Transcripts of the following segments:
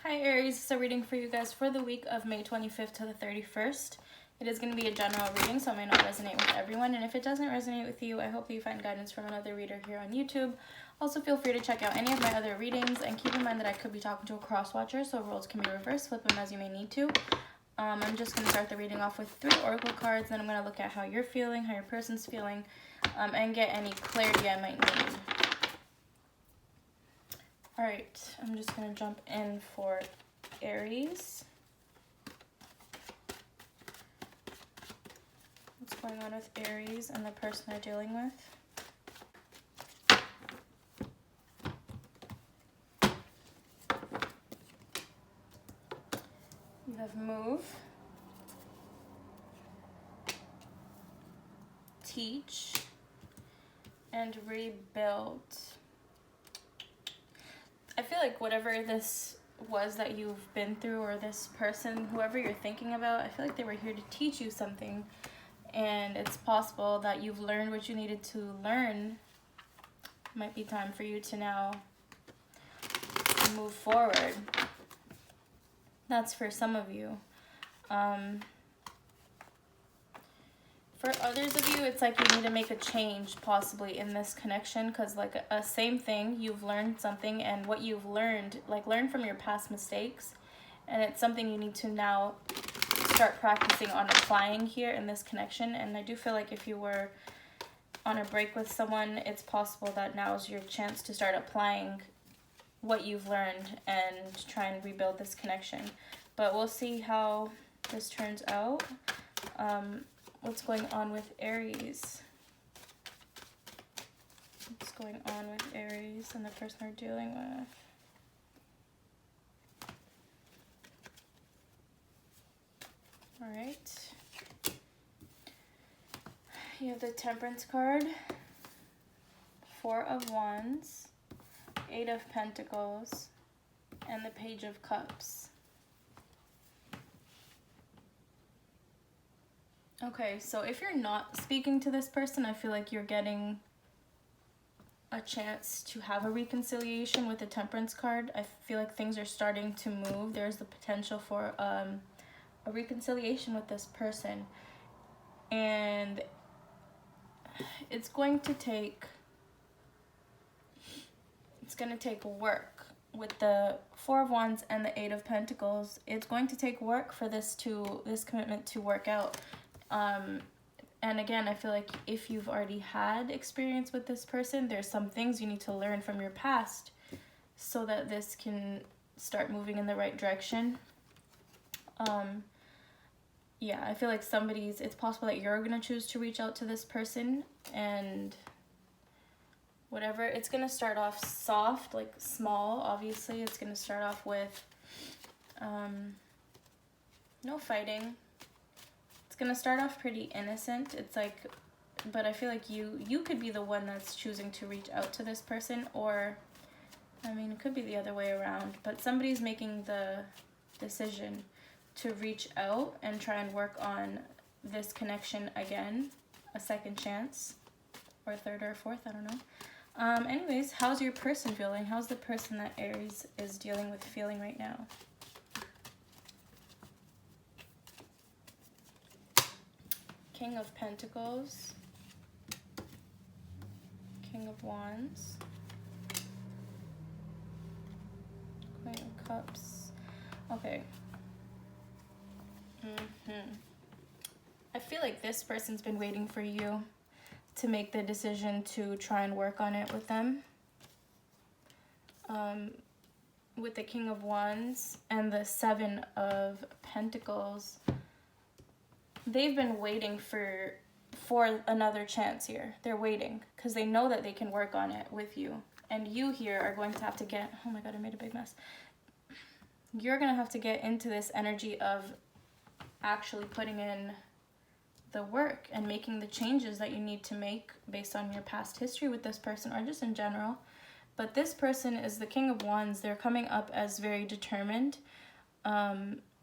Hi Aries, it's a reading for you guys for the week of May 25th to the 31st. It is going to be a general reading, so it may not resonate with everyone. And if it doesn't resonate with you, I hope you find guidance from another reader here on YouTube. Also, feel free to check out any of my other readings, and keep in mind that I could be talking to a cross-watcher, so roles can be reversed. Flip them as you may need to. I'm just going to start the reading off with 3 oracle cards, then I'm going to look at how you're feeling, how your person's feeling, and get any clarity I might need. Alright, I'm just going to jump in for Aries. What's going on with Aries and the person they're dealing with? You have move, teach, and rebuild. I feel like whatever this was that you've been through, or this person, whoever you're thinking about, I feel like they were here to teach you something, and it's possible that you've learned what you needed to learn. Might be time for you to now move forward. That's for some of you. For others of you, it's like you need to make a change possibly in this connection, because like a same thing, you've learned something, and what you've learned, like learn from your past mistakes, and it's something you need to now start practicing on applying here in this connection. And I do feel like if you were on a break with someone, it's possible that now is your chance to start applying what you've learned and try and rebuild this connection. But we'll see how this turns out. What's going on with Aries? What's going on with Aries and the person they're dealing with? All right. You have the Temperance card, 4 of Wands, 8 of Pentacles, and the Page of Cups. Okay, so if you're not speaking to this person, I feel like you're getting a chance to have a reconciliation with the Temperance card. I feel like things are starting to move. There's the potential for a reconciliation with this person. And it's going to take work. With the 4 of Wands and the 8 of Pentacles, it's going to take work for this commitment to work out. And again, I feel like if you've already had experience with this person, there's some things you need to learn from your past so that this can start moving in the right direction. Yeah, I feel like it's possible that you're going to choose to reach out to this person, and whatever, it's going to start off soft, like small, obviously. It's going to start off with no fighting. It's going to start off pretty innocent. It's like, but I feel like you could be the one that's choosing to reach out to this person, or, I mean, it could be the other way around, but somebody's making the decision to reach out and try and work on this connection again, a second chance, or a third or a fourth, I don't know. Anyways, how's your person feeling? How's the person that Aries is dealing with feeling right now? King of Pentacles, King of Wands, Queen of Cups. Okay. I feel like this person's been waiting for you to make the decision to try and work on it with them. With the King of Wands and the 7 of Pentacles, they've been waiting for another chance here. They're waiting because they know that they can work on it with you. And you here are going to have to get, oh my god, I made a big mess. You're going to have to get into this energy of actually putting in the work and making the changes that you need to make based on your past history with this person, or just in general. But this person is the King of Wands. They're coming up as very determined,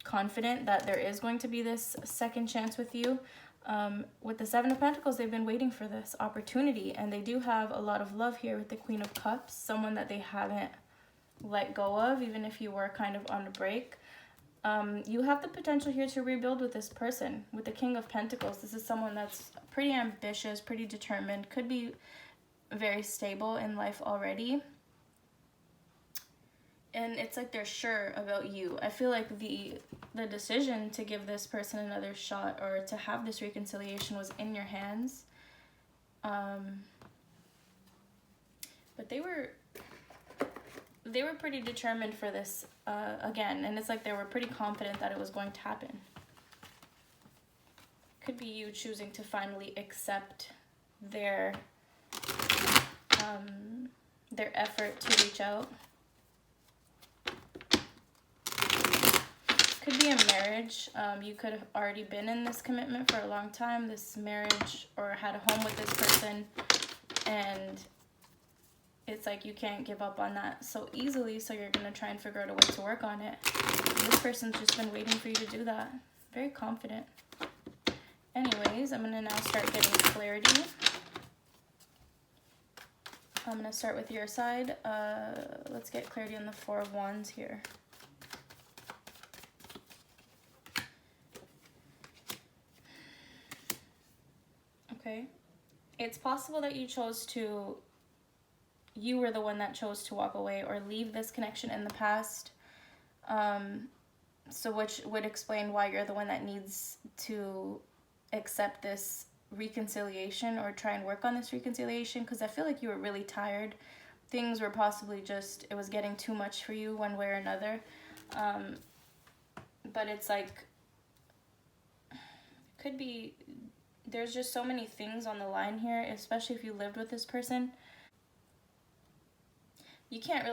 confident that there is going to be this second chance with you. With the 7 of Pentacles, they've been waiting for this opportunity, and they do have a lot of love here with the Queen of Cups, someone that they haven't let go of, even if you were kind of on a break. You have the potential here to rebuild with this person. With the King of Pentacles, this is someone that's pretty ambitious, pretty determined, could be very stable in life already. And it's like they're sure about you. I feel like the decision to give this person another shot or to have this reconciliation was in your hands. But they were pretty determined for this again, and it's like they were pretty confident that it was going to happen. Could be you choosing to finally accept their effort to reach out. Could be a marriage. You could have already been in this commitment for a long time, this marriage, or had a home with this person, and it's like you can't give up on that so easily, so you're going to try and figure out a way to work on it. And this person's just been waiting for you to do that. Very confident. Anyways, I'm going to now start getting clarity. I'm going to start with your side. Let's get clarity on the Four of Wands here. Okay. It's possible that you were the one that chose to walk away or leave this connection in the past. So which would explain why you're the one that needs to accept this reconciliation or try and work on this reconciliation, because I feel like you were really tired. Things were possibly it was getting too much for you one way or another. But it's like, could be, there's just so many things on the line here, especially if you lived with this person. You can't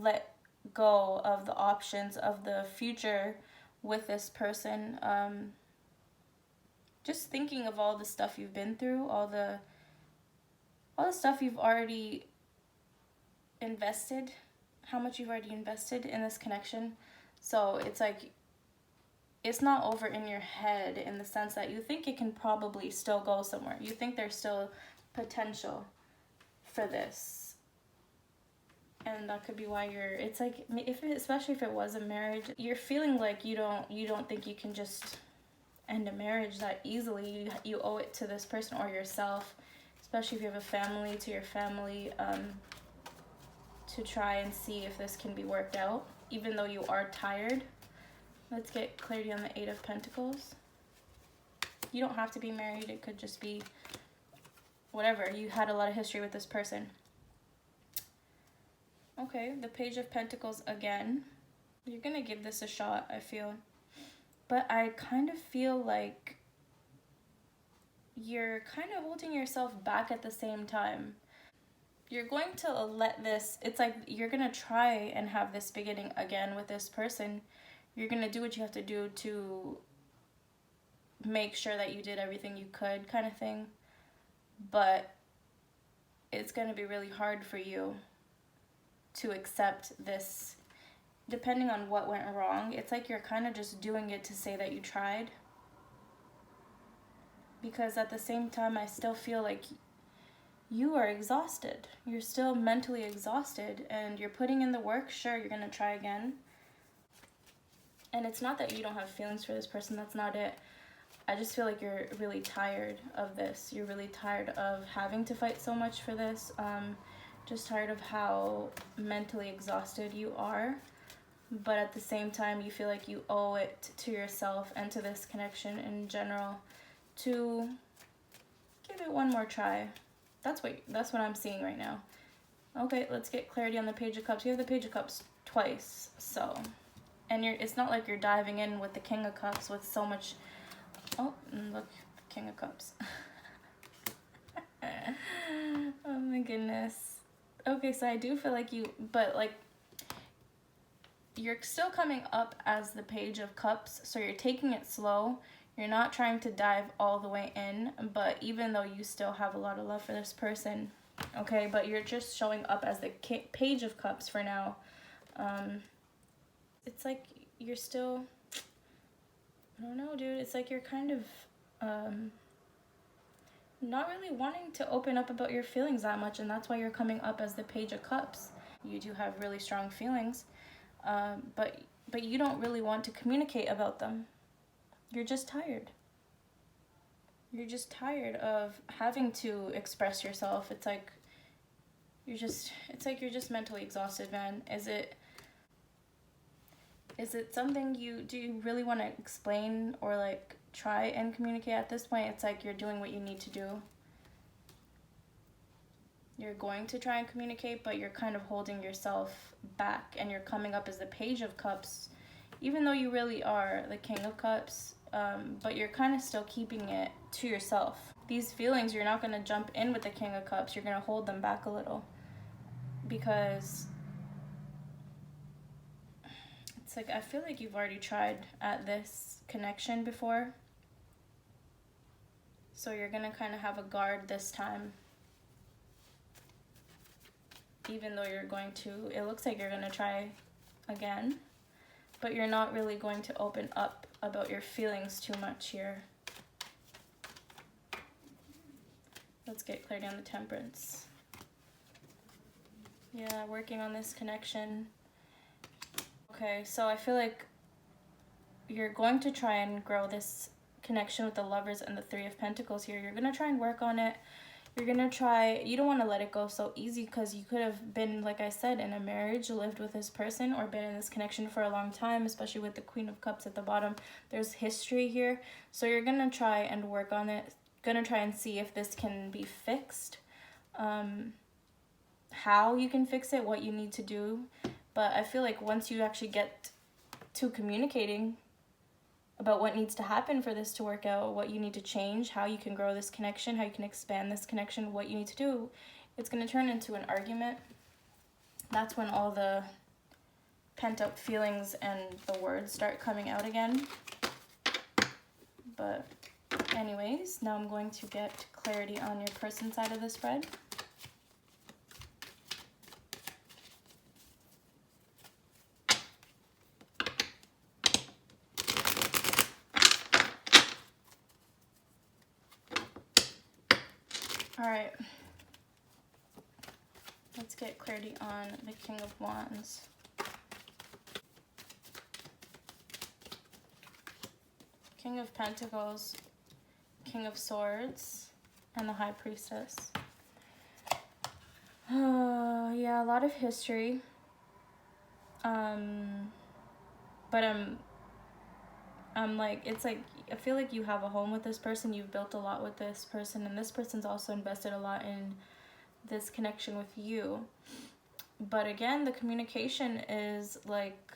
let go of the options of the future with this person. Just thinking of all the stuff you've been through, all the stuff you've already invested, how much you've already invested in this connection. So it's like, it's not over in your head in the sense that you think it can probably still go somewhere. You think there's still potential for this. And that could be why it's like, especially if it was a marriage, you're feeling like you don't think you can just end a marriage that easily. You owe it to this person or yourself, especially if you have a family, to your family, to try and see if this can be worked out, even though you are tired. Let's get clarity on the Eight of Pentacles. You don't have to be married. It could just be whatever. You had a lot of history with this person. Okay, the Page of Pentacles again. You're going to give this a shot, I feel. But I kind of feel like you're kind of holding yourself back at the same time. You're going to let this, it's like you're going to try and have this beginning again with this person. You're going to do what you have to do to make sure that you did everything you could, kind of thing. But it's going to be really hard for you to accept this, depending on what went wrong. It's like you're kind of just doing it to say that you tried. Because at the same time, I still feel like you are exhausted. You're still mentally exhausted, and you're putting in the work. Sure, you're going to try again. And it's not that you don't have feelings for this person. That's not it. I just feel like you're really tired of this. You're really tired of having to fight so much for this. Just tired of how mentally exhausted you are. But at the same time, you feel like you owe it to yourself and to this connection in general to give it one more try. That's what I'm seeing right now. Okay, let's get clarity on the Page of Cups. You have the Page of Cups twice, so, and it's not like you're diving in with the King of Cups with so much. Oh, look, King of Cups. Oh my goodness. Okay, so I do feel like you're still coming up as the Page of Cups, so you're taking it slow. You're not trying to dive all the way in, but even though you still have a lot of love for this person, okay, but you're just showing up as the Page of Cups for now. It's like you're still, I don't know, dude, it's like you're kind of not really wanting to open up about your feelings that much, and that's why you're coming up as the Page of Cups. you do have really strong feelings, but you don't really want to communicate about them. You're just tired. You're just tired of having to express yourself. It's like you're just mentally exhausted, man. Is it something do you really want to explain or like try and communicate at this point? It's like you're doing what you need to do. You're going to try and communicate, but you're kind of holding yourself back, and you're coming up as the Page of Cups, even though you really are the King of Cups, but you're kind of still keeping it to yourself. These feelings, you're not going to jump in with the King of Cups. You're going to hold them back a little, because it's like I feel like you've already tried at this connection before, so you're going to kind of have a guard this time. Even though it looks like you're going to try again, but you're not really going to open up about your feelings too much here. Let's get clarity on the Temperance. Yeah, working on this connection. Okay, so I feel like you're going to try and grow this connection with the Lovers and the Three of Pentacles here. You're going to try and work on it. You're going to try, you don't want to let it go so easy, because you could have been, like I said, in a marriage, lived with this person, or been in this connection for a long time, especially with the Queen of Cups at the bottom. There's history here. So you're going to try and work on it. Going to try and see if this can be fixed. How you can fix it, what you need to do. But I feel like once you actually get to communicating about what needs to happen for this to work out, what you need to change, how you can grow this connection, how you can expand this connection, what you need to do, it's going to turn into an argument. That's when all the pent up feelings and the words start coming out again. But anyways, now I'm going to get clarity on your person side of the spread. All right, let's get clarity on the King of Wands. King of Pentacles, King of Swords, and the High Priestess. Yeah, a lot of history. But I'm like, it's like, I feel like you have a home with this person, you've built a lot with this person, and this person's also invested a lot in this connection with you. But again, the communication is like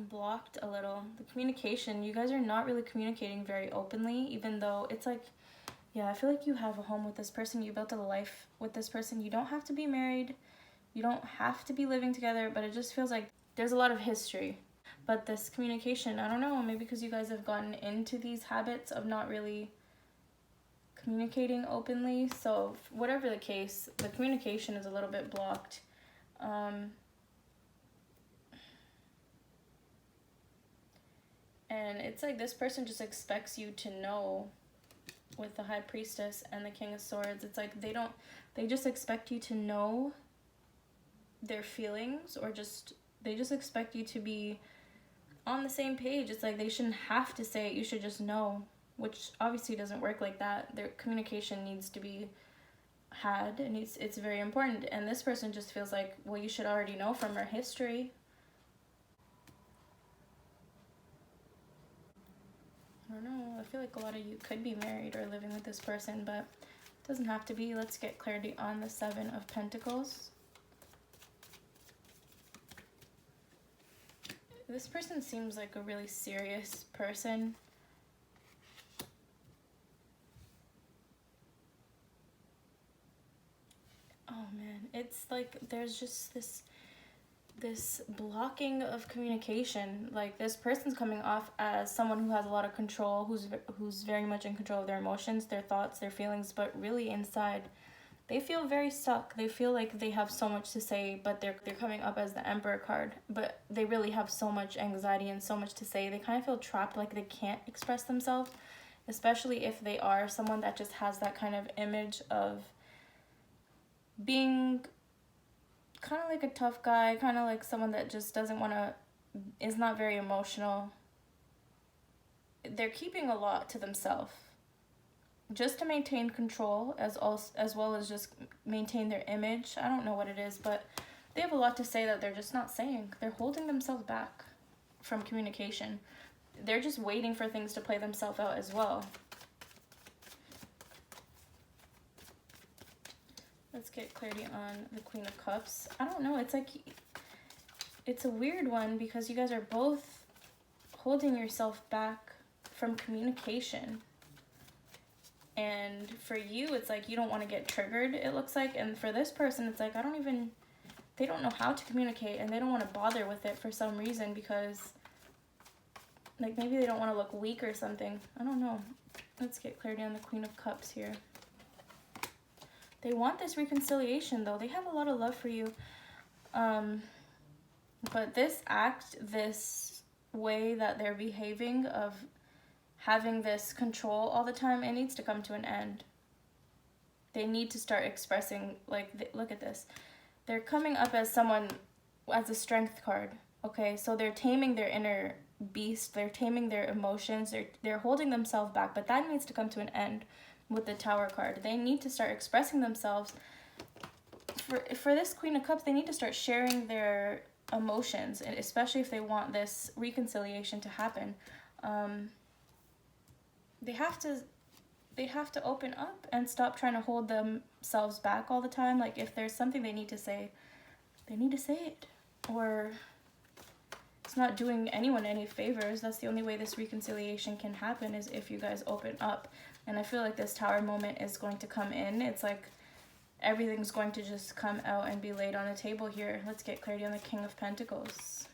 blocked a little. The communication, you guys are not really communicating very openly, even though it's like, yeah, I feel like you have a home with this person, you built a life with this person. You don't have to be married, you don't have to be living together, but it just feels like there's a lot of history. But this communication, I don't know, maybe because you guys have gotten into these habits of not really communicating openly. So whatever the case, the communication is a little bit blocked. And it's like this person just expects you to know, with the High Priestess and the King of Swords. It's like they just expect you to know their feelings, or they just expect you to be on the same page. It's like they shouldn't have to say it, you should just know, which obviously doesn't work like that. Their communication needs to be had, and it's very important. And this person just feels like, well, you should already know from her history. I don't know, I feel like a lot of you could be married or living with this person, but it doesn't have to be. Let's get clarity on the Seven of Pentacles. This person seems like a really serious person. Oh man, it's like there's just this blocking of communication. Like this person's coming off as someone who has a lot of control, who's very much in control of their emotions, their thoughts, their feelings, but really inside they feel very stuck. They feel like they have so much to say, but they're coming up as the Emperor card, but they really have so much anxiety and so much to say. They kind of feel trapped, like they can't express themselves, especially if they are someone that just has that kind of image of being kind of like a tough guy, kind of like someone that just doesn't want to, is not very emotional. They're keeping a lot to themselves just to maintain control, as well as just maintain their image. I don't know what it is, but they have a lot to say that they're just not saying. They're holding themselves back from communication. They're just waiting for things to play themselves out as well. Let's get clarity on the Queen of Cups. I don't know. It's like, it's a weird one because you guys are both holding yourself back from communication. And for you, it's like you don't want to get triggered, it looks like. And for this person, it's like, they don't know how to communicate, and they don't want to bother with it for some reason because, like, maybe they don't want to look weak or something. I don't know. Let's get clarity on the Queen of Cups here. They want this reconciliation, though. They have a lot of love for you. But this way that they're behaving of having this control all the time, it needs to come to an end. They need to start expressing, like, look at this. They're coming up as someone, as a strength card, okay? So they're taming their inner beast. They're taming their emotions. They're holding themselves back, but that needs to come to an end with the Tower card. They need to start expressing themselves. For this Queen of Cups, they need to start sharing their emotions, especially if they want this reconciliation to happen. They have to open up and stop trying to hold themselves back all the time. Like, if there's something they need to say it. Or it's not doing anyone any favors. That's the only way this reconciliation can happen, is if you guys open up. And I feel like this Tower moment is going to come in. It's like everything's going to just come out and be laid on the table here. Let's get clarity on the King of Pentacles.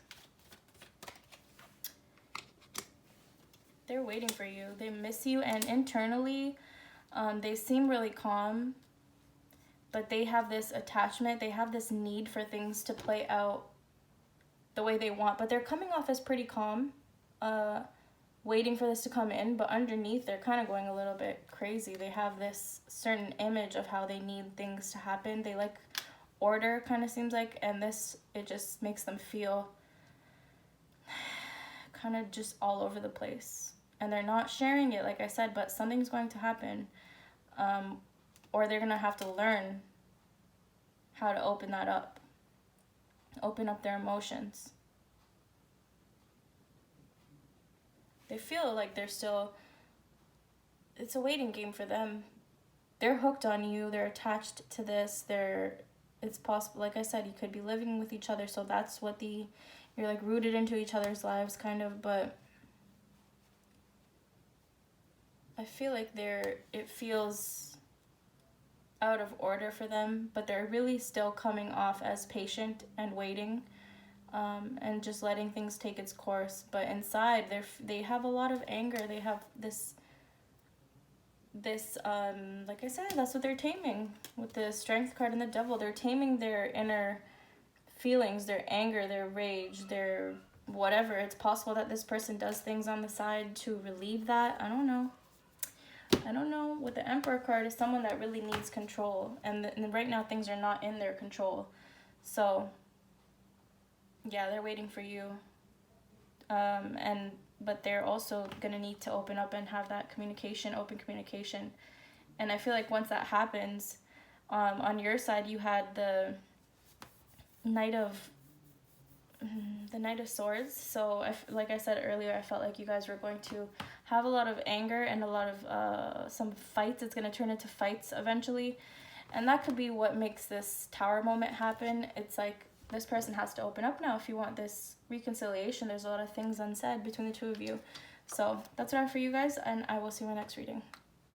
They're waiting for you. They miss you, and internally, they seem really calm, but they have this attachment. They have this need for things to play out the way they want, but they're coming off as pretty calm, waiting for this to come in, but underneath, they're kind of going a little bit crazy. They have this certain image of how they need things to happen. They like order, kind of seems like, and it just makes them feel kind of just all over the place. And they're not sharing it, like I said, but something's going to happen. Or they're going to have to learn how to open that up. Open up their emotions. They feel like they're still... It's a waiting game for them. They're hooked on you. They're attached to this. It's possible, like I said, you could be living with each other, so that's what you're like rooted into each other's lives, kind of, but I feel like it feels out of order for them, but they're really still coming off as patient and waiting, and just letting things take its course. But inside, they have a lot of anger. They have this like I said, that's what they're taming with the Strength card and the Devil. They're taming their inner feelings, their anger, their rage, their whatever. It's possible that this person does things on the side to relieve that. I don't know. With the Emperor card, is someone that really needs control, and right now things are not in their control. So yeah, they're waiting for you, but they're also gonna need to open up and have that open communication. And I feel like once that happens, on your side, you had the Knight of Swords. So like I said earlier, I felt like you guys were going to have a lot of anger and a lot of some fights. It's going to turn into fights eventually, and that could be what makes this Tower moment happen. It's like this person has to open up now if you want this reconciliation. There's a lot of things unsaid between the two of you. So that's what I have for you guys, and I will see you in my next reading.